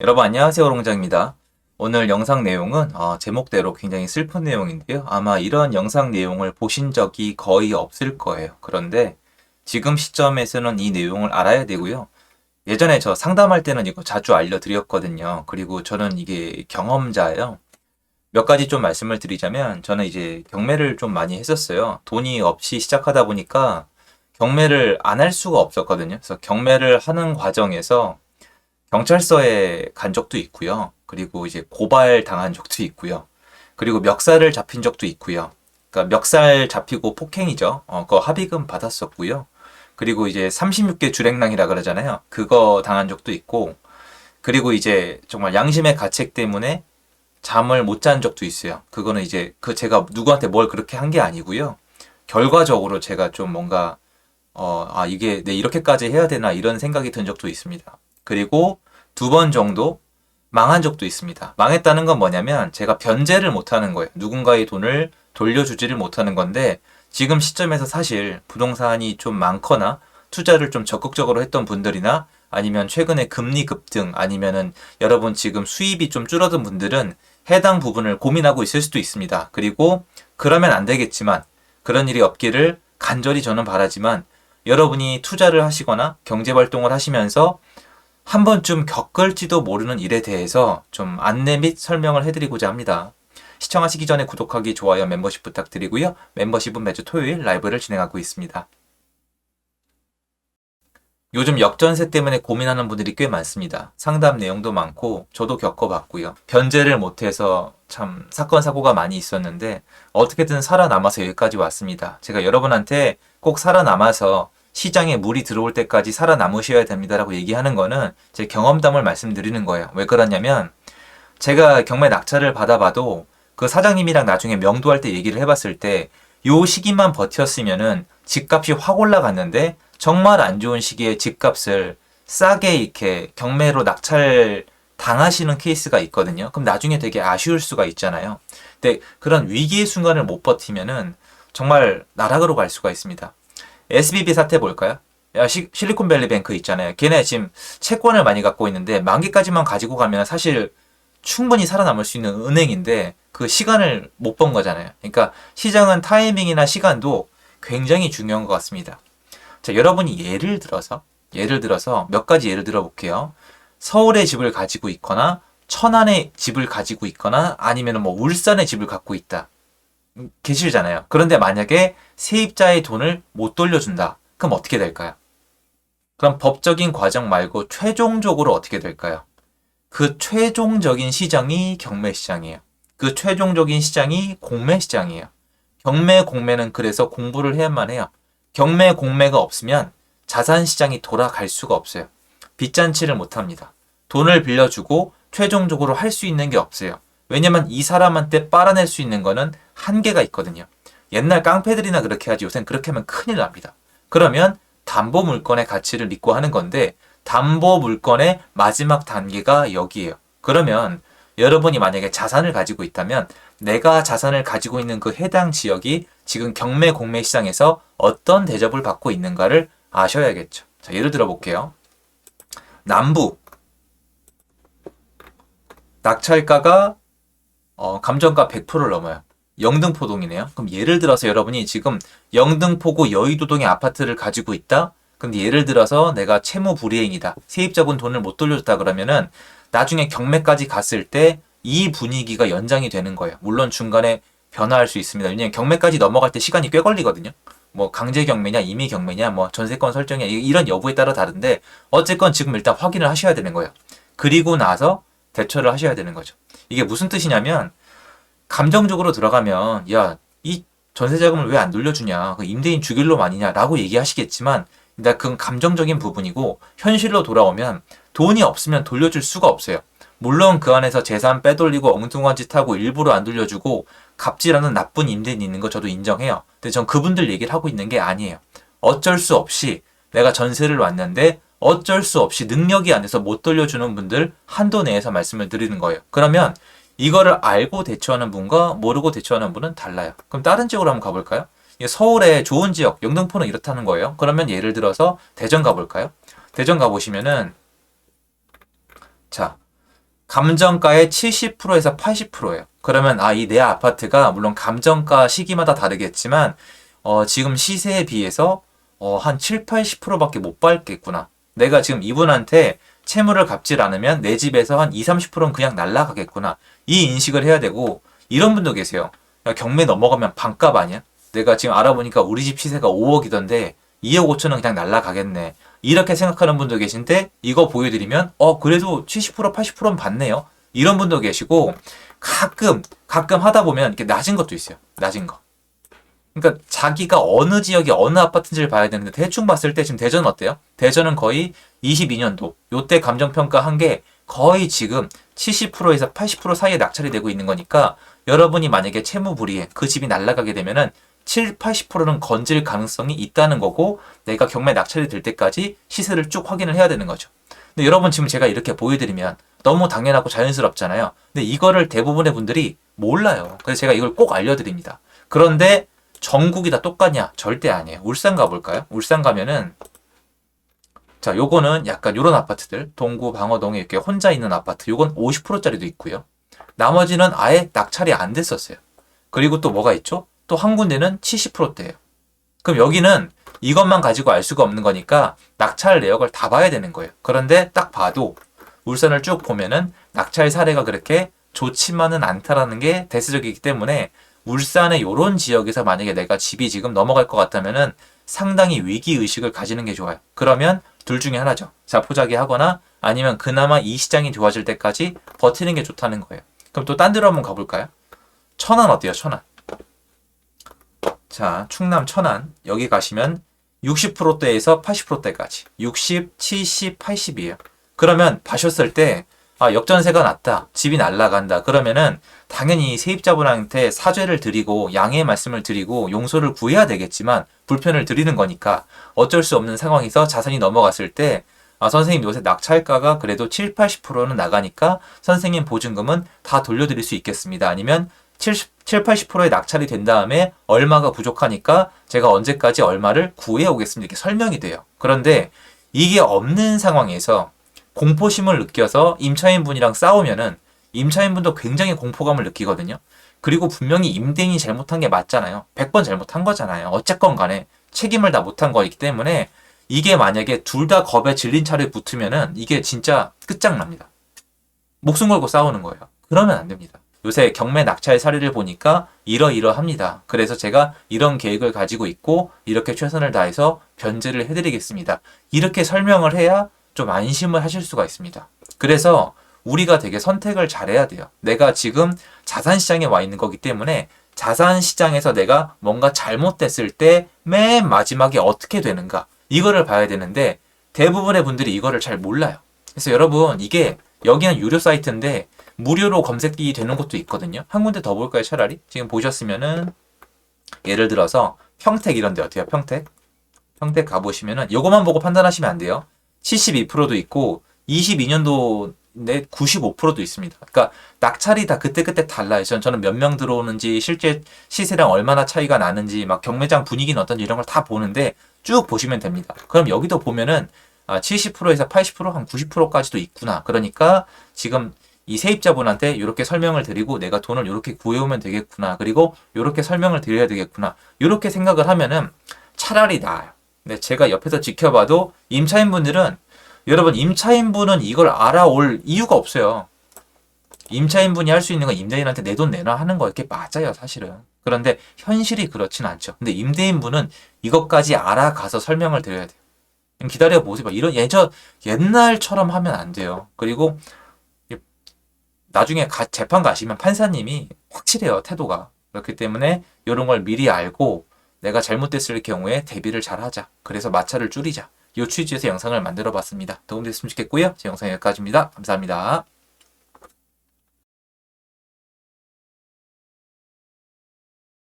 여러분 안녕하세요 롱장입니다. 오늘 영상 내용은 제목대로 굉장히 슬픈 내용인데요. 아마 이런 영상 내용을 보신 적이 거의 없을 거예요. 그런데 지금 시점에서는 이 내용을 알아야 되고요. 예전에 저 상담할 때는 이거 자주 알려드렸거든요. 그리고 저는 이게 경험자예요. 몇 가지 좀 말씀을 드리자면 저는 이제 경매를 좀 많이 했었어요. 돈이 없이 시작하다 보니까 경매를 안 할 수가 없었거든요. 그래서 경매를 하는 과정에서 경찰서에 간 적도 있고요. 그리고 이제 고발 당한 적도 있고요. 그리고 멱살을 잡힌 적도 있고요. 그러니까 멱살 잡히고 폭행이죠. 그거 합의금 받았었고요. 그리고 이제 36개 줄행랑이라 그러잖아요. 그거 당한 적도 있고, 그리고 이제 정말 양심의 가책 때문에 잠을 못 잔 적도 있어요. 그거는 이제 제가 누구한테 뭘 그렇게 한 게 아니고요. 결과적으로 제가 좀 뭔가 이게 내 이렇게까지 해야 되나 이런 생각이 든 적도 있습니다. 그리고 두 번 정도 망한 적도 있습니다. 망했다는 건 뭐냐면 제가 변제를 못하는 거예요. 누군가의 돈을 돌려주지를 못하는 건데 지금 시점에서 사실 부동산이 좀 많거나 투자를 좀 적극적으로 했던 분들이나 아니면 최근에 금리 급등 아니면은 여러분 지금 수입이 좀 줄어든 분들은 해당 부분을 고민하고 있을 수도 있습니다. 그리고 그러면 안 되겠지만 그런 일이 없기를 간절히 저는 바라지만 여러분이 투자를 하시거나 경제활동을 하시면서 한 번쯤 겪을지도 모르는 일에 대해서 좀 안내 및 설명을 해드리고자 합니다. 시청하시기 전에 구독하기, 좋아요, 멤버십 부탁드리고요. 멤버십은 매주 토요일 라이브를 진행하고 있습니다. 요즘 역전세 때문에 고민하는 분들이 꽤 많습니다. 상담 내용도 많고 저도 겪어봤고요. 변제를 못해서 참 사건 사고가 많이 있었는데 어떻게든 살아남아서 여기까지 왔습니다. 제가 여러분한테 꼭 살아남아서 시장에 물이 들어올 때까지 살아남으셔야 됩니다라고 얘기하는 거는 제 경험담을 말씀드리는 거예요. 왜 그러냐면 제가 경매 낙찰을 받아봐도 그 사장님이랑 나중에 명도할 때 얘기를 해봤을 때 요 시기만 버텼으면은 집값이 확 올라갔는데 정말 안 좋은 시기에 집값을 싸게 이렇게 경매로 낙찰 당하시는 케이스가 있거든요. 그럼 나중에 되게 아쉬울 수가 있잖아요. 근데 그런 위기의 순간을 못 버티면은 정말 나락으로 갈 수가 있습니다. SBB 사태 볼까요? 실리콘밸리 뱅크 있잖아요. 걔네 지금 채권을 많이 갖고 있는데 만기까지만 가지고 가면 사실 충분히 살아남을 수 있는 은행인데 그 시간을 못 번 거잖아요. 그러니까 시장은 타이밍이나 시간도 굉장히 중요한 것 같습니다. 자, 여러분이 예를 들어서 몇 가지 예를 들어 볼게요. 서울에 집을 가지고 있거나 천안에 집을 가지고 있거나 아니면 뭐 울산에 집을 갖고 있다. 계시잖아요. 그런데 만약에 세입자의 돈을 못 돌려준다. 그럼 어떻게 될까요? 그럼 법적인 과정 말고 최종적으로 어떻게 될까요? 그 최종적인 시장이 경매 시장이에요. 그 최종적인 시장이 공매 시장이에요. 경매, 공매는 그래서 공부를 해야만 해요. 경매, 공매가 없으면 자산 시장이 돌아갈 수가 없어요. 빚잔치를 못 합니다. 돈을 빌려주고 최종적으로 할 수 있는 게 없어요. 왜냐면 이 사람한테 빨아낼 수 있는 거는 한계가 있거든요. 옛날 깡패들이나 그렇게 하지 요새는 그렇게 하면 큰일 납니다. 그러면 담보 물건의 가치를 믿고 하는 건데 담보 물건의 마지막 단계가 여기에요. 그러면 여러분이 만약에 자산을 가지고 있다면 내가 자산을 가지고 있는 그 해당 지역이 지금 경매 공매 시장에서 어떤 대접을 받고 있는가를 아셔야겠죠. 자, 예를 들어 볼게요. 남부 낙찰가가 감정가 100%를 넘어요. 영등포동이네요. 그럼 예를 들어서 여러분이 지금 영등포구 여의도동의 아파트를 가지고 있다? 근데 예를 들어서 내가 채무 불이행이다. 세입자분 돈을 못 돌려줬다 그러면은 나중에 경매까지 갔을 때 이 분위기가 연장이 되는 거예요. 물론 중간에 변화할 수 있습니다. 왜냐면 경매까지 넘어갈 때 시간이 꽤 걸리거든요. 뭐 강제 경매냐, 임의 경매냐, 뭐 전세권 설정이냐 이런 여부에 따라 다른데 어쨌건 지금 일단 확인을 하셔야 되는 거예요. 그리고 나서 대처를 하셔야 되는 거죠. 이게 무슨 뜻이냐면 감정적으로 들어가면 야, 이 전세자금을 왜 안 돌려주냐, 그 임대인 죽일 놈 아니냐라고 얘기하시겠지만 일단 그건 감정적인 부분이고 현실로 돌아오면 돈이 없으면 돌려줄 수가 없어요. 물론 그 안에서 재산 빼돌리고 엉뚱한 짓 하고 일부러 안 돌려주고 갑질하는 나쁜 임대인 있는 거 저도 인정해요. 근데 전 그분들 얘기를 하고 있는 게 아니에요. 어쩔 수 없이 내가 전세를 왔는데 어쩔 수 없이 능력이 안 돼서 못 돌려주는 분들 한도 내에서 말씀을 드리는 거예요. 그러면 이거를 알고 대처하는 분과 모르고 대처하는 분은 달라요. 그럼 다른 지역으로 한번 가볼까요? 서울의 좋은 지역, 영등포는 이렇다는 거예요. 그러면 예를 들어서 대전 가볼까요? 대전 가보시면은 자, 감정가의 70%에서 80%예요. 그러면 이 내 아파트가 물론 감정가 시기마다 다르겠지만 지금 시세에 비해서 한 7, 80%밖에 못 받겠구나. 내가 지금 이분한테 채무를 갚질 않으면 내 집에서 한 2, 30%는 그냥 날라가겠구나. 이 인식을 해야 되고 이런 분도 계세요. 야, 경매 넘어가면 반값 아니야? 내가 지금 알아보니까 우리 집 시세가 5억이던데 2억 5천은 그냥 날라가겠네. 이렇게 생각하는 분도 계신데 이거 보여드리면 그래도 70% 80%는 받네요. 이런 분도 계시고 가끔 하다 보면 이렇게 낮은 것도 있어요. 낮은 거. 그러니까 자기가 어느 지역이 어느 아파트인지를 봐야 되는데 대충 봤을 때 지금 대전 어때요? 대전은 거의 22년도 요때 감정평가 한 게 거의 지금 70%에서 80% 사이에 낙찰이 되고 있는 거니까 여러분이 만약에 채무불이에 그 집이 날아가게 되면은 7, 80%는 건질 가능성이 있다는 거고 내가 경매 낙찰이 될 때까지 시세를 쭉 확인을 해야 되는 거죠. 근데 여러분 지금 제가 이렇게 보여드리면 너무 당연하고 자연스럽잖아요. 근데 이거를 대부분의 분들이 몰라요. 그래서 제가 이걸 꼭 알려드립니다. 그런데 전국이 다 똑같냐? 절대 아니에요. 울산 가볼까요? 울산 가면은 자, 요거는 약간 요런 아파트들 동구 방어동에 이렇게 혼자 있는 아파트 요건 50%짜리도 있고요. 나머지는 아예 낙찰이 안 됐었어요. 그리고 또 뭐가 있죠? 또 한 군데는 70%대예요. 그럼 여기는 이것만 가지고 알 수가 없는 거니까 낙찰 내역을 다 봐야 되는 거예요. 그런데 딱 봐도 울산을 쭉 보면은 낙찰 사례가 그렇게 좋지만은 않다라는 게 대세적이기 때문에 울산의 요런 지역에서 만약에 내가 집이 지금 넘어갈 것 같다면은 상당히 위기의식을 가지는 게 좋아요. 그러면 둘 중에 하나죠. 자포자기 하거나 아니면 그나마 이 시장이 좋아질 때까지 버티는 게 좋다는 거예요. 그럼 또 딴 데로 한번 가볼까요? 천안 어때요? 천안. 자, 충남 천안 여기 가시면 60%대에서 80%대까지 60, 70, 80이에요. 그러면 봐셨을 때 역전세가 났다. 집이 날아간다. 그러면은 당연히 세입자분한테 사죄를 드리고 양해의 말씀을 드리고 용서를 구해야 되겠지만 불편을 드리는 거니까 어쩔 수 없는 상황에서 자산이 넘어갔을 때 선생님 요새 낙찰가가 그래도 7, 80%는 나가니까 선생님 보증금은 다 돌려드릴 수 있겠습니다. 아니면 7, 80%의 낙찰이 된 다음에 얼마가 부족하니까 제가 언제까지 얼마를 구해 오겠습니다. 이렇게 설명이 돼요. 그런데 이게 없는 상황에서 공포심을 느껴서 임차인분이랑 싸우면은 임차인분도 굉장히 공포감을 느끼거든요. 그리고 분명히 임대인이 잘못한 게 맞잖아요. 100번 잘못한 거잖아요. 어쨌건 간에 책임을 다 못한 거이기 때문에 이게 만약에 둘 다 겁에 질린 차를 붙으면은 이게 진짜 끝장납니다. 목숨 걸고 싸우는 거예요. 그러면 안 됩니다. 요새 경매 낙찰 사례를 보니까 이러이러합니다. 그래서 제가 이런 계획을 가지고 있고 이렇게 최선을 다해서 변제를 해드리겠습니다. 이렇게 설명을 해야 좀 안심을 하실 수가 있습니다. 그래서 우리가 되게 선택을 잘해야 돼요. 내가 지금 자산시장에 와 있는 거기 때문에 자산시장에서 내가 뭔가 잘못됐을 때 맨 마지막에 어떻게 되는가 이거를 봐야 되는데 대부분의 분들이 이거를 잘 몰라요. 그래서 여러분 이게 여기는 유료 사이트인데 무료로 검색이 되는 것도 있거든요. 한 군데 더 볼까요 차라리? 지금 보셨으면은 예를 들어서 평택 이런 데 어때요? 평택 가보시면은 요거만 보고 판단하시면 안 돼요. 72%도 있고 22년도 내 95%도 있습니다. 그러니까 낙찰이 다 그때그때 달라요. 저는 몇 명 들어오는지 실제 시세랑 얼마나 차이가 나는지 막 경매장 분위기는 어떤지 이런 걸 다 보는데 쭉 보시면 됩니다. 그럼 여기도 보면은 70%에서 80%, 한 90%까지도 있구나. 그러니까 지금 이 세입자분한테 이렇게 설명을 드리고 내가 돈을 이렇게 구해오면 되겠구나. 그리고 이렇게 설명을 드려야 되겠구나. 이렇게 생각을 하면은 차라리 나아요. 근데 제가 옆에서 지켜봐도 임차인분들은 여러분 임차인분은 이걸 알아올 이유가 없어요. 임차인분이 할 수 있는 건 임대인한테 내 돈 내놔 하는 거 이렇게 맞아요 사실은. 그런데 현실이 그렇진 않죠. 근데 임대인분은 이것까지 알아가서 설명을 드려야 돼요. 기다려 보세요. 이런 옛날처럼 하면 안 돼요. 그리고 나중에 재판 가시면 판사님이 확실해요 태도가. 그렇기 때문에 이런 걸 미리 알고 내가 잘못됐을 경우에 대비를 잘 하자. 그래서 마찰을 줄이자. 이 취지에서 영상을 만들어 봤습니다. 도움됐으면 좋겠고요. 제 영상 여기까지입니다. 감사합니다.